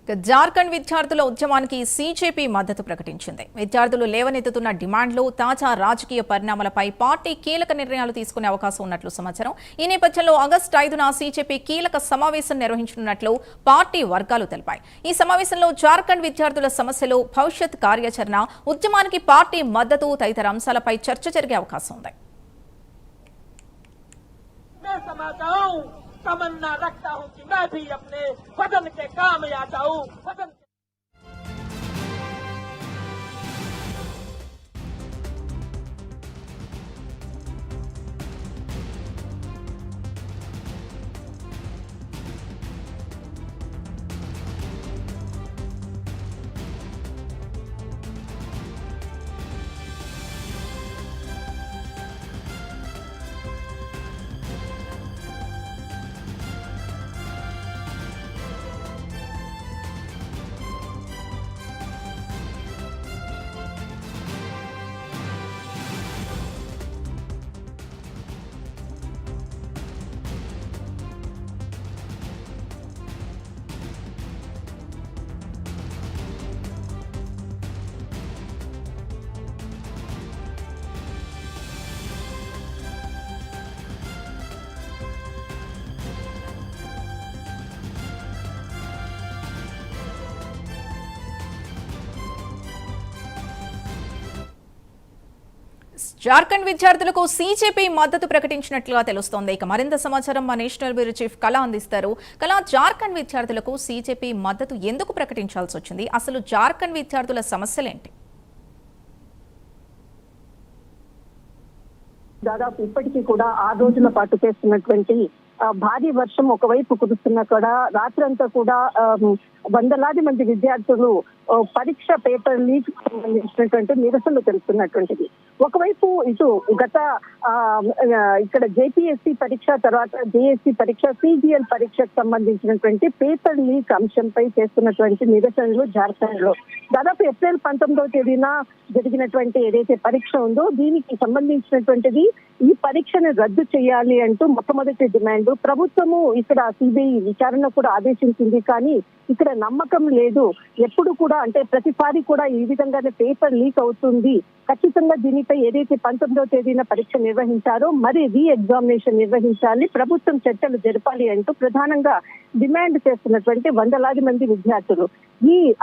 జార్ఖండ్ విద్యార్థుల ఉద్యమానికి సీజేపీ మద్దతు ప్రకటించింది. విద్యార్థులు లేవనెత్తుతున్న డిమాండ్లు, తాజా రాజకీయ పరిణామాలపై పార్టీ కీలక నిర్ణయాలు తీసుకునే అవకాశం ఉన్నట్లు సమాచారం. ఈ నేపథ్యంలో ఆగస్టు 5న సీజేపీ కీలక సమావేశం నిర్వహించనున్నట్లు పార్టీ వర్గాలు తెలిపాయి. ఈ సమావేశంలో జార్ఖండ్ విద్యార్థుల సమస్యలు, భవిష్యత్ కార్యాచరణ, ఉద్యమానికి పార్టీ మద్దతు తదితర అంశాలపై చర్చ జరిగే అవకాశం ఉంది. तमन्ना रखता हूँ कि मैं भी अपने वतन के काम आ जाऊँ। జార్ఖండ్ విద్యార్థులకు సీజేపీ మద్దతు ప్రకటించినట్లుగా తెలుస్తోంది. ఇక మరింత సమాచారం మా నేషనల్ బ్యూరో చీఫ్ కళ అందిస్తారు. కళ, జార్ఖండ్ విద్యార్థులకు సీజేపీ మద్దతు ఎందుకు ప్రకటించాల్సి వచ్చింది? అసలు జార్ఖండ్ విద్యార్థుల సమస్యలేంటి? దాదాపు ఇప్పటికీ కూడా 6 రోజుల పాటు చేస్తున్నటువంటి భారీ వర్షం ఒకవైపు కురుస్తున్నా కూడా రాత్రంతా కూడా వందలాది మంది విద్యార్థులు పరీక్ష పేపర్ లీక్ సంబంధించినటువంటి నిరసనలు తెలుస్తున్నటువంటిది. ఒకవైపు ఇటు గత ఇక్కడ జేపీఎస్సీ పరీక్ష, తర్వాత జేఎస్సీ పరీక్ష, సిజిఎల్ పరీక్షకు సంబంధించినటువంటి పేపర్ లీక్ అంశంపై చేస్తున్నటువంటి నిరసనలు జార్ఖండ్ లో దాదాపు ఏప్రిల్ 19వ తేదీన జరిగినటువంటి ఏదైతే పరీక్ష ఉందో దీనికి సంబంధించినటువంటిది ఈ పరీక్షను రద్దు చేయాలి అంటూ మొట్టమొదటి డిమాండ్. ప్రభుత్వము ఇక్కడ సిబిఐ విచారణ కూడా ఆదేశించింది, కానీ ఇక్కడ నమ్మకం లేదు. ఎప్పుడు కూడా అంటే ప్రతిసారి కూడా ఈ విధంగానే పేపర్ లీక్ అవుతుంది. ఖచ్చితంగా దీనిపై ఏదైతే 19వ తేదీన పరీక్ష నిర్వహించారో మరి రీ ఎగ్జామినేషన్ నిర్వహించాలి, ప్రభుత్వం చర్చలు జరపాలి అంటూ ప్రధానంగా డిమాండ్ చేస్తున్నటువంటి వందలాది మంది విద్యార్థులు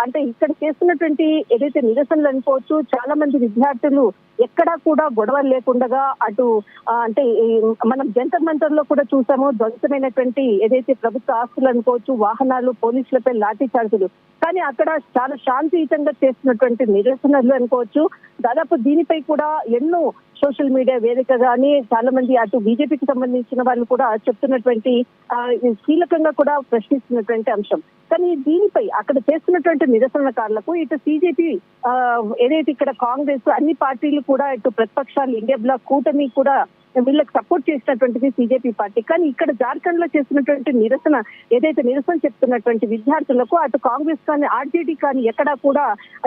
అంటే ఇక్కడ చేస్తున్నటువంటి ఏదైతే నిరసనలు అనుకోవచ్చు, చాలా మంది విద్యార్థులు ఎక్కడా కూడా గొడవలు లేకుండా అటు అంటే మనం జంతర్ మంతర్ లో కూడా చూసాము, ధ్వంసమైనటువంటి ఏదైతే ప్రభుత్వ ఆస్తులు అనుకోవచ్చు, వాహనాలు, పోలీసులపై లాఠీ చార్జులు. కానీ అక్కడ చాలా శాంతియుతంగా చేస్తున్నటువంటి నిరసనలు అనుకోవచ్చు. దాదాపు దీనిపై కూడా ఎన్నో సోషల్ మీడియా వేదిక గానీ చాలా మంది అటు బీజేపీకి సంబంధించిన వాళ్ళు కూడా చెప్తున్నటువంటి కీలకంగా కూడా ప్రశ్నిస్తున్నటువంటి అంశం. కానీ దీనిపై అక్కడ చేస్తున్నటువంటి నిరసనకారులకు ఇటు సిజేపీ ఏదైతే ఇక్కడ కాంగ్రెస్ అన్ని పార్టీలు కూడా ఇటు ప్రతిపక్షాలు ఇండియా బ్లాక్ కూటమి కూడా వీళ్ళకి సపోర్ట్ చేసినటువంటిది సిజేపీ పార్టీ. కానీ ఇక్కడ జార్ఖండ్ లో చేస్తున్నటువంటి నిరసన చెప్తున్నటువంటి విద్యార్థులకు అటు కాంగ్రెస్ కానీ ఆర్జేడీ కానీ ఎక్కడా కూడా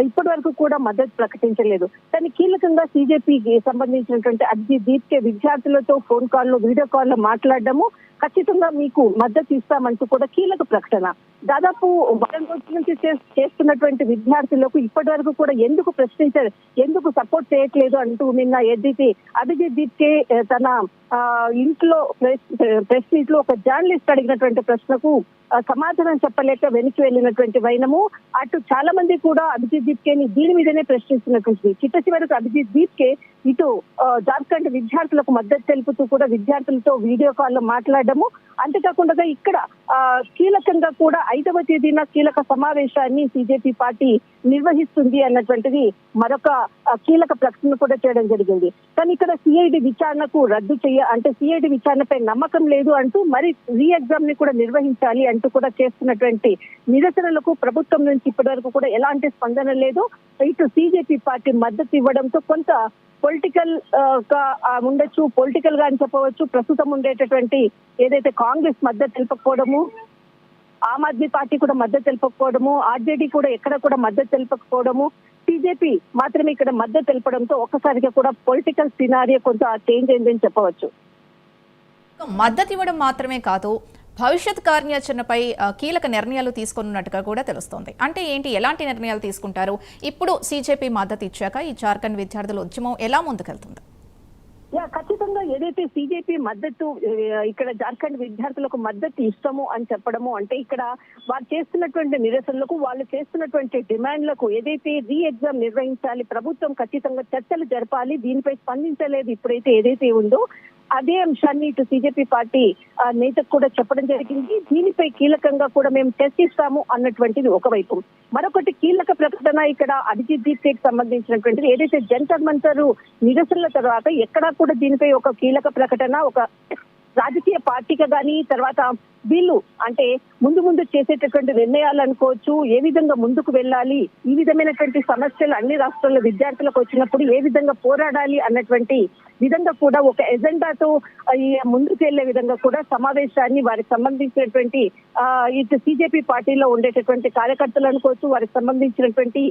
ఇప్పటి వరకు కూడా మద్దతు ప్రకటించలేదు. కానీ కీలకంగా సిజేపీకి సంబంధించినటువంటి అభిజిత్ దీప్కే విద్యార్థులతో ఫోన్ కాల్లో, వీడియో కాల్లో మాట్లాడడము, ఖచ్చితంగా మీకు మద్దతు ఇస్తామంటూ కూడా కీలక ప్రకటన. దాదాపు వారం రోజుల నుంచి చేస్తున్నటువంటి విద్యార్థులకు ఇప్పటి వరకు కూడా ఎందుకు సపోర్ట్ చేయట్లేదు అంటూ నిన్న ఏదైతే అభిజిత్ దీప్కే తన ఇంట్లో ప్రెస్ మీట్ లో ఒక జర్నలిస్ట్ అడిగినటువంటి ప్రశ్నకు సమాధానం చెప్పలేక వెనక్కి వెళ్ళినటువంటి వైనము. అటు చాలా మంది కూడా అభిజిత్ దీప్కేని దీని మీదనే ప్రశ్నిస్తున్నటువంటిది. చిట్ట చివరకు అభిజిత్ దీప్కే ఇటు జార్ఖండ్ విద్యార్థులకు మద్దతు తెలుపుతూ కూడా విద్యార్థులతో వీడియో కాల్లో మాట్లాడడము, అంతేకాకుండా ఇక్కడ కీలకంగా కూడా 5వ తేదీన కీలక సమావేశాన్ని సిజేపీ పార్టీ నిర్వహిస్తుంది అన్నటువంటిది మరొక కీలక ప్రకటన కూడా చేయడం జరిగింది. కానీ ఇక్కడ సిఐడి విచారణకు రద్దు సిఐడి విచారణపై నమ్మకం లేదు అంటూ మరి రీ ఎగ్జామ్ ని కూడా నిర్వహించాలి అంటూ కూడా చేస్తున్నటువంటి నిరసనలకు ప్రభుత్వం నుంచి ఇప్పటి వరకు కూడా ఎలాంటి స్పందన లేదు. ఇటు సిజేపీ పార్టీ మద్దతు ఇవ్వడంతో కొంత పొలిటికల్ గా ఉండొచ్చు, పొలిటికల్ గా అని చెప్పవచ్చు. ప్రస్తుతం ఉండేటటువంటి ఏదైతే కాంగ్రెస్ మద్దతు తెలుపకపోవడము, ఆమ్ ఆద్మీ పార్టీ కూడా మద్దతు తెలుపకపోవడము, ఆర్జేడీ కూడా ఎక్కడ కూడా మద్దతు తెలుపకపోవడము, బీజేపీ మాత్రమే ఇక్కడ మద్దతు తెలపడంతో ఒక్కసారిగా కూడా పొలిటికల్ సినారియో కొంత చేంజ్ అయిందని చెప్పవచ్చు. మద్దతు ఇవ్వడం మాత్రమే కాదు, భవిష్యత్ కార్యాచరణపై కీలక నిర్ణయాలు తీసుకున్నట్టుగా కూడా తెలుస్తోంది. అంటే ఏంటి, ఎలాంటి నిర్ణయాలు తీసుకుంటారు? ఇప్పుడు సీజేపీ మద్దతు ఇచ్చాక ఈ జార్ఖండ్ విద్యార్థుల ఉద్యమం ఎలా ముందుకెళ్తుంది? ఖచ్చితంగా ఏదైతే సీజేపీ మద్దతు ఇక్కడ జార్ఖండ్ విద్యార్థులకు మద్దతు ఇష్టము అని చెప్పడము అంటే ఇక్కడ వారు చేస్తున్నటువంటి నిరసనలకు, వాళ్ళు చేస్తున్నటువంటి డిమాండ్లకు ఏదైతే రీ ఎగ్జామ్ నిర్వహించాలి, ప్రభుత్వం ఖచ్చితంగా చర్చలు జరపాలి, దీనిపై స్పందించలేదు ఇప్పుడైతే ఏదైతే ఉందో అదే అంశాన్ని ఇటు సీజేపీ పార్టీ నేతకు కూడా చెప్పడం జరిగింది. దీనిపై కీలకంగా కూడా మేము చర్చిస్తాము అన్నటువంటిది ఒకవైపు. మరొకటి కీలక ప్రకటన ఇక్కడ అభిజిత్ దీప్కి సంబంధించినటువంటిది ఏదైతే జంతర్ మంతర్ నిరసనల తర్వాత ఎక్కడా కూడా దీనిపై ఒక కీలక ప్రకటన ఒక రాజకీయ పార్టీగా గానీ తర్వాత వీళ్ళు అంటే ముందు చేసేటటువంటి నిర్ణయాలు అనుకోవచ్చు, ఏ విధంగా ముందుకు వెళ్ళాలి, ఈ విధమైనటువంటి సమస్యలు అన్ని రాష్ట్రాల విద్యార్థులకు వచ్చినప్పుడు ఏ విధంగా పోరాడాలి అన్నటువంటి విధంగా కూడా ఒక ఎజెండాతో ముందుకు వెళ్లే విధంగా కూడా సమావేశాన్ని వారికి సంబంధించినటువంటి ఇటు సీజేపీ పార్టీలో ఉండేటటువంటి కార్యకర్తలు అనుకోవచ్చు, వారికి సంబంధించినటువంటి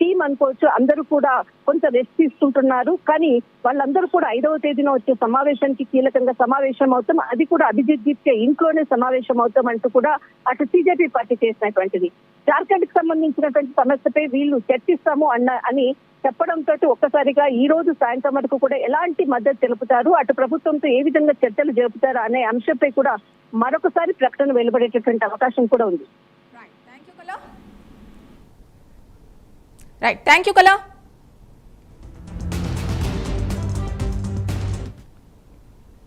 టీం అనుకోవచ్చు, అందరూ కూడా కొంత రెస్ట్ తీసుకుంటున్నారు. కానీ వాళ్ళందరూ కూడా 5వ తేదీన వచ్చే సమావేశానికి కీలకంగా సమావేశం అవుతాం, అది కూడా అభిజిత్ దీప్కే ఇంట్లోనే సమావేశం అవుతాం అంటూ కూడా అటు సీజేపీ పార్టీ చేసినటువంటిది. జార్ఖండ్ కి సంబంధించినటువంటి సమస్యపై వీళ్ళు చర్చిస్తాము అని చెప్పడంతో ఒక్కసారిగా ఈ రోజు సాయంత్రం వరకు కూడా ఎలాంటి మద్దతు తెలుపుతారు, అటు ప్రభుత్వంతో ఏ విధంగా చర్చలు జరుపుతారు అనే అంశంపై కూడా మరొకసారి ప్రకటన వెలువడేటటువంటి అవకాశం కూడా ఉంది. రైట్, థ్యాంక్ యూ కళ.